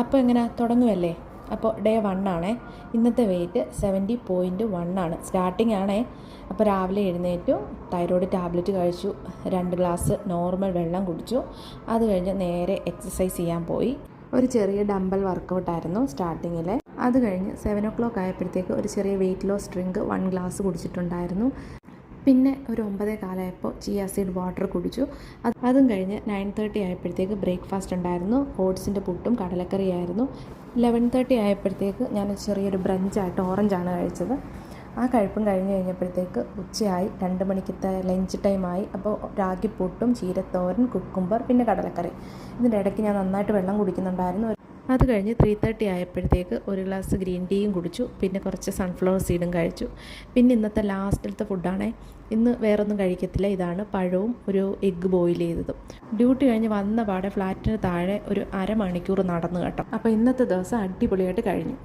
അപ്പോൾ എങ്ങനെ തുടങ്ങുമല്ലേ? അപ്പോൾ ഡേ 1 ആണേ. ഇന്നത്തെ വെയിറ്റ് 70.1 ആണ്. സ്റ്റാർട്ടിംഗ് ആണേ. അപ്പോൾ രാവിലെ എഴുന്നേറ്റു, തൈറോയ്ഡ് ടാബ്ലറ്റ് കഴിച്ചു, 2 ഗ്ലാസ് നോർമൽ വെള്ളം കുടിച്ചു. അത് കഴിഞ്ഞ് നേരെ എക്സസൈസ് ചെയ്യാൻ പോയി. ഒരു ചെറിയ ഡംബൽ വർക്കൗട്ടായിരുന്നു സ്റ്റാർട്ടിങ്ങിൽ. അത് കഴിഞ്ഞ് 7 o'clock ആയപ്പോഴത്തേക്ക് ഒരു ചെറിയ വെയിറ്റ് ലോസ് ഡ്രിങ്ക് 1 ഗ്ലാസ് കുടിച്ചിട്ടുണ്ടായിരുന്നു. പിന്നെ ഒരു 9:15 ആയപ്പോൾ ചിയ സീഡ് വാട്ടർ കുടിച്ചു. അതും കഴിഞ്ഞ് 9:30 ആയപ്പോഴത്തേക്ക് ബ്രേക്ക്ഫാസ്റ്റ് ഉണ്ടായിരുന്നു. ഓട്സിൻ്റെ പുട്ടും കടലക്കറിയായിരുന്നു. 11:30 ആയപ്പോഴത്തേക്ക് ഞാൻ ചെറിയൊരു ബ്രഞ്ചായിട്ട് ഓറഞ്ചാണ് കഴിച്ചത്. ആ കഴിപ്പും കഴിഞ്ഞ് കഴിഞ്ഞപ്പോഴത്തേക്ക് ഉച്ചയായി. 2 മണിക്കത്തെ ലഞ്ച് ടൈമായി. അപ്പോൾ രാഗിപ്പുട്ടും ചീരത്തോരൻ, കുക്കുംബർ, പിന്നെ കടലക്കറി. ഇതിൻ്റെ ഇടയ്ക്ക് ഞാൻ നന്നായിട്ട് വെള്ളം കുടിക്കുന്നുണ്ടായിരുന്നു. അത് കഴിഞ്ഞ് 3:30 ആയപ്പോഴത്തേക്ക് ഒരു ഗ്ലാസ് ഗ്രീൻ ടീയും കുടിച്ചു. പിന്നെ കുറച്ച് സൺഫ്ലവർ സീഡും കഴിച്ചു. പിന്നെ ഇന്നത്തെ ലാസ്റ്റിലത്തെ ഫുഡാണേ. ഇന്ന് വേറൊന്നും കഴിക്കത്തില്ല. ഇതാണ് പഴവും ഒരു എഗ്ഗ് ബോയിൽ ചെയ്തതും. ഡ്യൂട്ടി കഴിഞ്ഞ് വന്ന പാടെ ഫ്ലാറ്റിന് താഴെ ഒരു അരമണിക്കൂർ നടന്നു കേട്ടോ. അപ്പോൾ ഇന്നത്തെ ദിവസം അടിപൊളിയായിട്ട് കഴിഞ്ഞു.